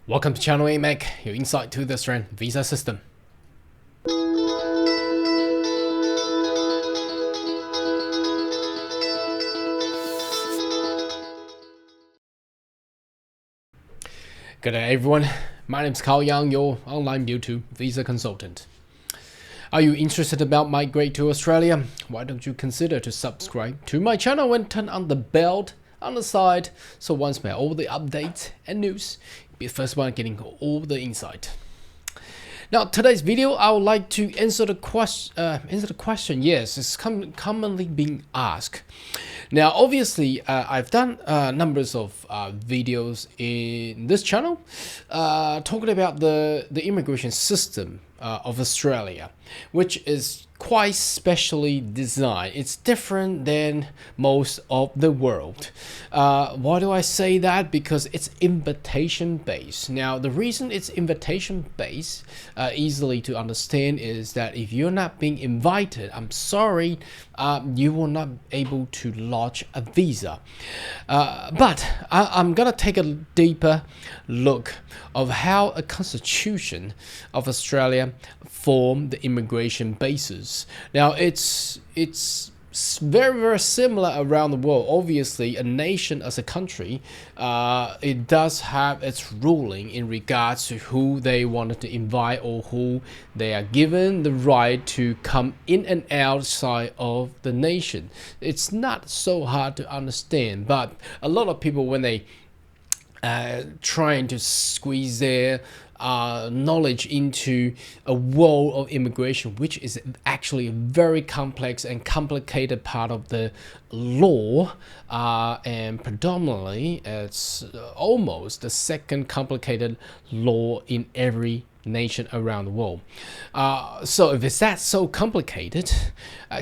Welcome to Channel AMAC, your insight to the Australian visa system. Good day everyone, my name is Carl Young, your online YouTube visa consultant. Are you interested about migrate to Australia? Why don't you consider to subscribe to my channel and turn on the bell on the side so once we have all the updates and news, you'll be the first one getting all the insight. Now, today's video, I would like to answer the question. Yes, it's commonly being asked. Now, obviously, I've done numbers of videos in this channel talking about the immigration system of Australia, which is quite specially designed. It's different than most of the world. Why do I say that? Because it's invitation based. Now, the reason it's invitation based, easily to understand, is that if you're not being invited, I'm sorry, you will not be able to lodge a visa. But I'm gonna take a deeper look of how a constitution of Australia form the immigration basis. Now it's very similar around the world. Obviously, a nation as a country, it does have its ruling in regards to who they wanted to invite or who they are given the right to come in and outside of the nation. It's not so hard to understand, but a lot of people, when they trying to squeeze their knowledge into a world of immigration, which is actually a very complex and complicated part of the law, and predominantly it's almost the second complicated law in every nation around the world. So if it's that so complicated,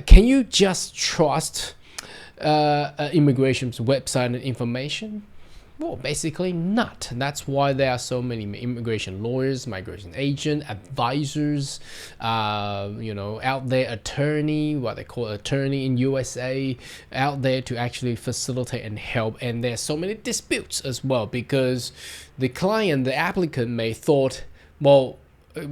can you just trust immigration's website and information? Well, basically not. That's why there are so many immigration lawyers, migration agents, advisors, out there, attorney, what they call attorney in USA, out there to actually facilitate and help. And there's so many disputes as well, because the client, the applicant may thought, well,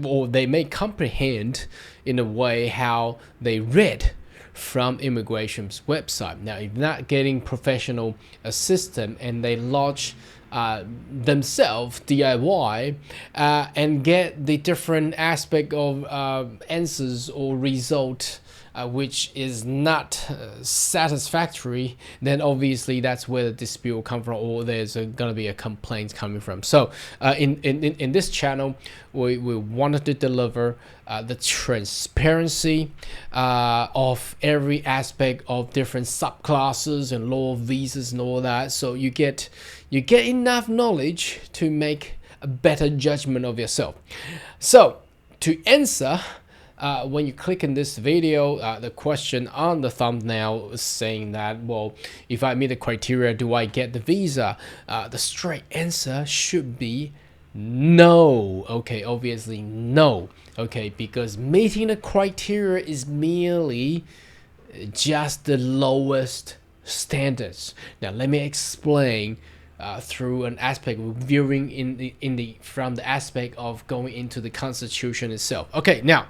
or they may comprehend in a way how they read from immigration's website. Now, if not getting professional assistance and they lodge themselves DIY and get the different aspect of answers or result which is not satisfactory, then obviously that's where the dispute will come from, or there's gonna be a complaint coming from. So in this channel, we wanted to deliver the transparency of every aspect of different subclasses and law of visas and all that, so you get enough knowledge to make a better judgment of yourself. So to answer, when you click in this video, the question on the thumbnail is saying that, well, if I meet the criteria, do I get the visa? The straight answer should be no. Okay, obviously no. Okay, because meeting the criteria is merely just the lowest standards. Now let me explain through an aspect of viewing from the aspect of going into the Constitution itself. Okay, now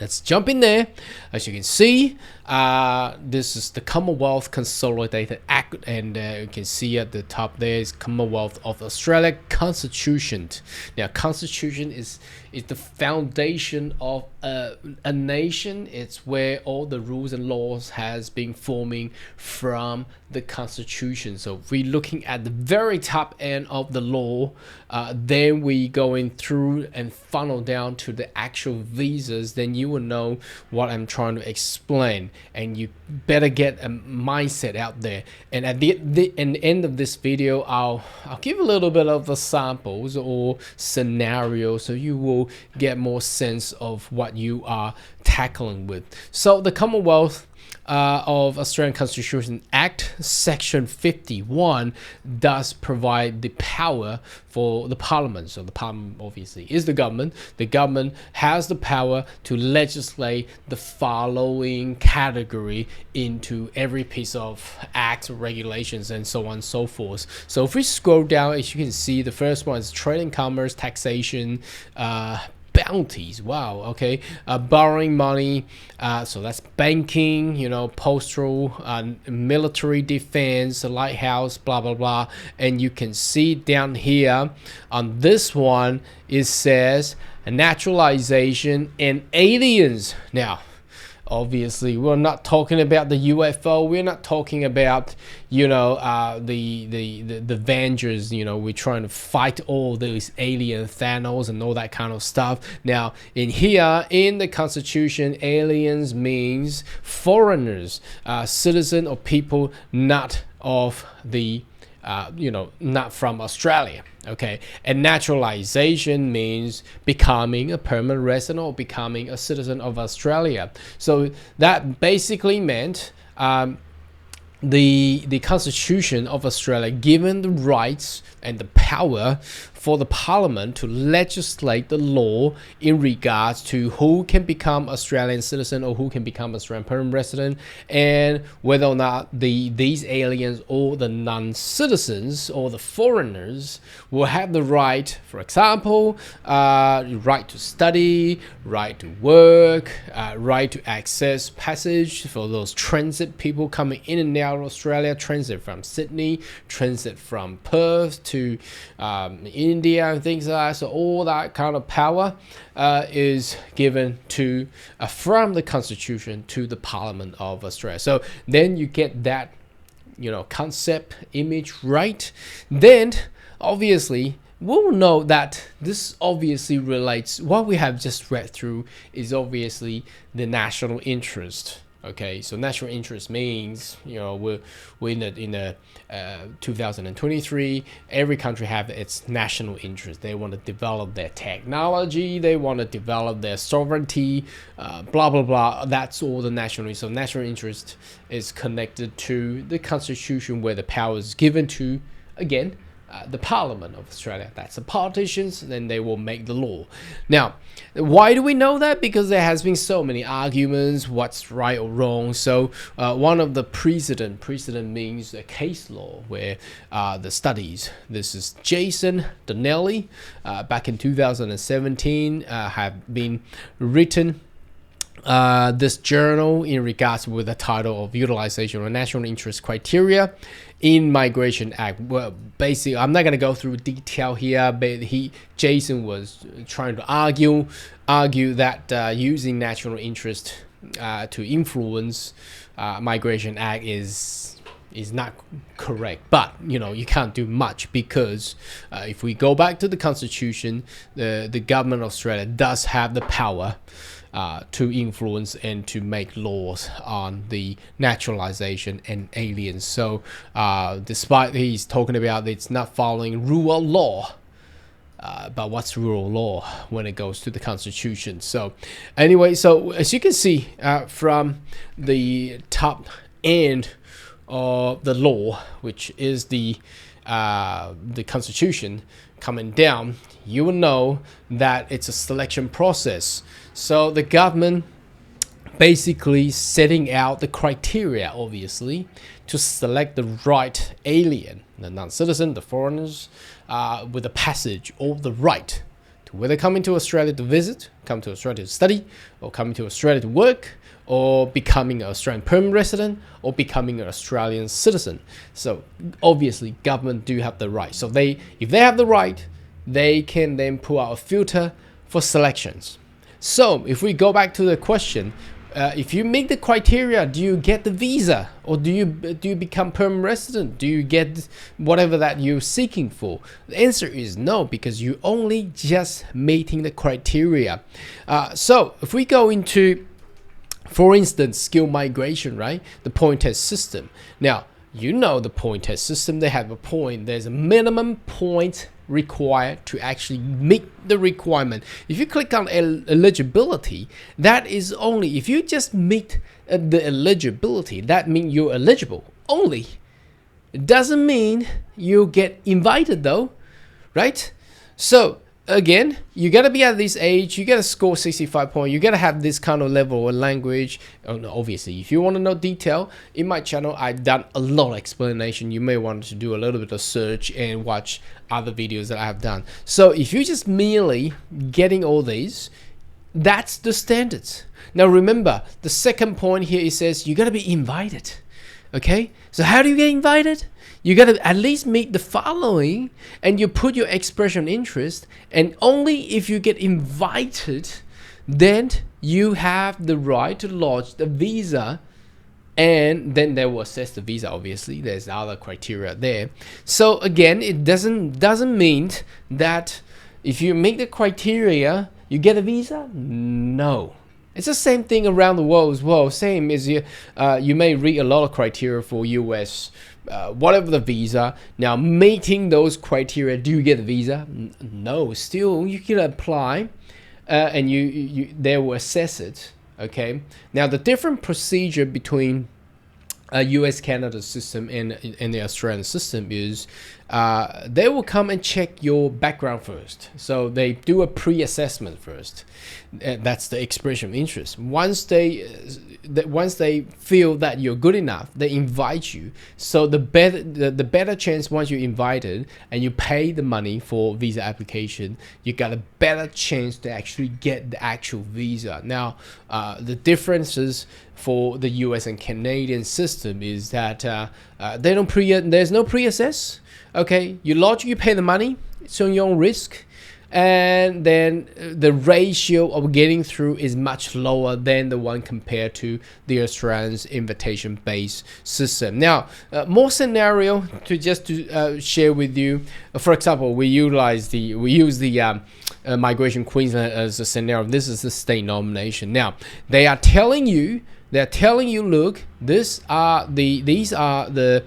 let's jump in there. As you can see, this is the Commonwealth Consolidated Act, and you can see at the top there is Commonwealth of Australia Constitution. Now, Constitution is the foundation of a nation. It's where all the rules and laws has been forming from the Constitution. So if we're looking at the very top end of the law, then we going through and funnel down to the actual visas, then you will know what I'm trying to explain, and you better get a mindset out there. And at the end of this video, I'll give a little bit of the samples or scenarios, so you will get more sense of what you are tackling with. So the Commonwealth of Australian Constitution Act section 51 does provide the power for the parliament. So the parliament obviously is the government. The government has the power to legislate the following category into every piece of acts, regulations, and so on and so forth. So if we scroll down, as you can see, the first one is trade and commerce, taxation, bounties. Wow. Okay. Borrowing money. So that's banking, postal, military defense, lighthouse, blah, blah, blah. And you can see down here on this one, it says naturalization and aliens. Now, obviously, we're not talking about the UFO. We're not talking about, the Avengers. We're trying to fight all these alien Thanos and all that kind of stuff. Now, in here, in the Constitution, aliens means foreigners, citizen or people not of the not from Australia. Okay, and naturalization means becoming a permanent resident or becoming a citizen of Australia. So that basically meant the Constitution of Australia given the rights and the power for the Parliament to legislate the law in regards to who can become Australian citizen or who can become Australian permanent resident, and whether or not these aliens or the non-citizens or the foreigners will have the right, for example, right to study, right to work, right to access passage for those transit people coming in and out of Australia, transit from Sydney, transit from Perth to India and things like that. So all that kind of power is given to from the Constitution to the Parliament of Australia. So then you get that concept image right. Then obviously we'll know that this obviously relates, what we have just read through is obviously the national interest. Okay, so national interest means, we're in 2023, every country have its national interest. They want to develop their technology, they want to develop their sovereignty, blah, blah, blah. That's all the national interest. So national interest is connected to the Constitution, where the power is given to, again, the Parliament of Australia. That's the politicians, then they will make the law. Now, why do we know that? Because there has been so many arguments, what's right or wrong. So one of the precedent means a case law, where the studies, this is Jason Donnelly, back in 2017, have been written this journal in regards with the title of Utilization of National Interest Criteria in Migration Act. Well, basically, I'm not going to go through detail here, but Jason was trying to argue that using national interest to influence Migration Act is not correct. But you can't do much, because if we go back to the Constitution, the government of Australia does have the power to influence and to make laws on the naturalization and aliens. So despite he's talking about it's not following rule of law, but what's rule of law when it goes to the Constitution? So anyway, so as you can see from the top end of the law, which is the Constitution, coming down, you will know that it's a selection process. So the government basically setting out the criteria, obviously, to select the right alien, the non-citizen, the foreigners, with the passage of the right to whether coming to Australia to visit, come to Australia to study, or coming to Australia to work, or becoming an Australian permanent resident, or becoming an Australian citizen. So obviously government do have the right. So if they have the right, they can then pull out a filter for selections. So if we go back to the question, if you meet the criteria, do you get the visa, or do you become permanent resident? Do you get whatever that you're seeking for? The answer is no, because you only just meeting the criteria. So if we go into, for instance, skill migration, right? The point test system. Now, the point test system, they have a point. There's a minimum point required to actually meet the requirement. If you click on eligibility, that is only if you just meet the eligibility, that means you're eligible only. It doesn't mean you get invited though, right? So again, you gotta be at this age, you gotta score 65 points, you gotta have this kind of level of language. Obviously, if you want to know detail, in my channel I've done a lot of explanation. You may want to do a little bit of search and watch other videos that I have done. So if you're just merely getting all these, that's the standards. Now remember, the second point here, it says you gotta be invited. Okay, so how do you get invited? You gotta at least meet the following, and you put your expression interest, and only if you get invited, then you have the right to lodge the visa, and then they will assess the visa. Obviously, there's other criteria there. So again, it doesn't mean that if you meet the criteria, you get a visa. No. It's the same thing around the world as well. Same as you may read a lot of criteria for US, whatever the visa. Now, meeting those criteria, do you get a visa? No, still you can apply, and they will assess it. Okay. Now, the different procedure between US-Canada system and the Australian system is they will come and check your background first. So they do a pre-assessment first. That's the expression of interest. Once they feel that you're good enough, they invite you. So the better chance, once you're invited and you pay the money for visa application, you got a better chance to actually get the actual visa. Now, the differences for the US and Canadian system is that they don't there's no pre-assess. Okay, you pay the money, it's on your own risk, and then the ratio of getting through is much lower than the one compared to the Australian's invitation-based system. Now, more scenario to share with you. For example, we use the Migration Queensland as a scenario. This is the state nomination. Now, they are telling you, look, these are the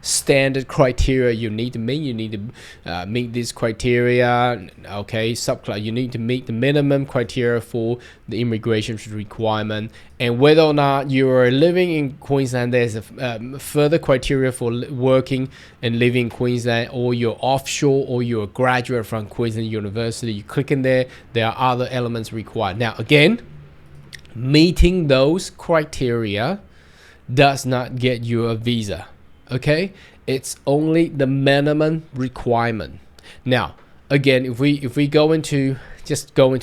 standard criteria you need to meet. You need to meet this criteria. Okay, you need to meet the minimum criteria for the immigration requirement, and whether or not you are living in Queensland, there's a further criteria for working and living in Queensland, or you're offshore, or you're a graduate from Queensland University. You click in there are other elements required. Now again, meeting those criteria does not get you a visa. Okay, it's only the minimum requirement. Now, again, if we go into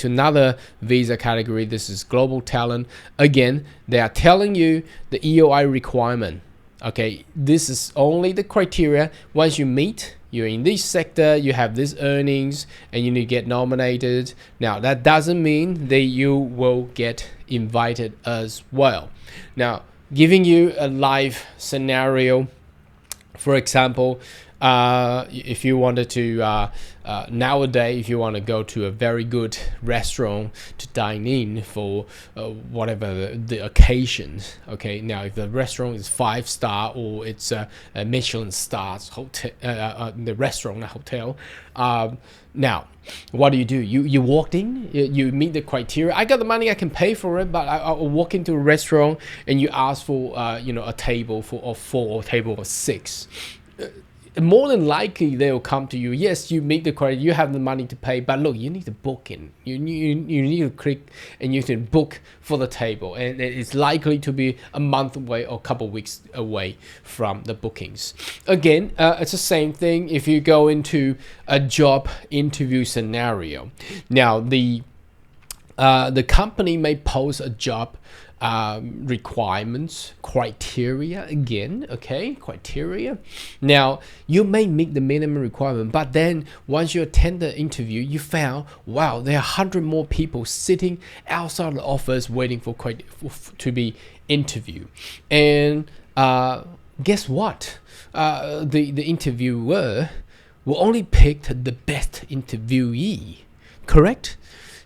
another visa category, this is global talent. Again, they are telling you the EOI requirement. Okay, this is only the criteria. Once you meet, you're in this sector, you have these earnings, and you need to get nominated. Now, that doesn't mean that you will get invited as well. Now, giving you a live scenario. For example, if you wanted to nowadays, if you want to go to a very good restaurant to dine in for whatever the occasions, okay, now if the restaurant is 5-star or it's a Michelin stars hotel, the restaurant, not hotel, now what do? You walked in, you meet the criteria. I got the money, I can pay for it, but I walk into a restaurant and you ask for a table of 4 or table of 6. More than likely they will come to you. Yes, you meet the criteria, you have the money to pay, but look, you need to book in. You need to click and you can book for the table, and it's likely to be a month away or a couple of weeks away from the bookings. Again, it's the same thing if you go into a job interview scenario. Now, the company may pose a job requirements, criteria again, okay, criteria. Now, you may meet the minimum requirement, but then once you attend the interview, you found, wow, there are 100 more people sitting outside the office waiting for to be interviewed. And guess what? The interviewer will only pick the best interviewee, correct?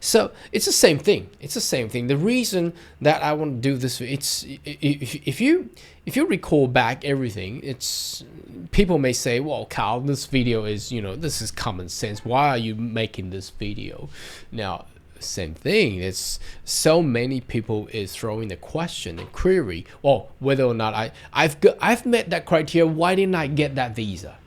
So it's the same thing. It's the same thing. The reason that I want to do this, it's if you recall back everything, it's people may say, well, Carl, this video is, this is common sense. Why are you making this video? Now, same thing. It's so many people is throwing the question and query, well, whether or not I've met that criteria. Why didn't I get that visa?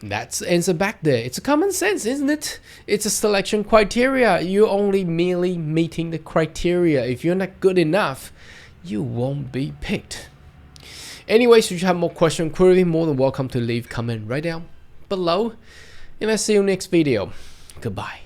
That's the answer back there. It's a common sense, isn't it? It's a selection criteria. You're only merely meeting the criteria. If you're not good enough, you won't be picked. Anyways, if you have more question query, more than welcome to leave comment right down below. And I'll see you next video. Goodbye.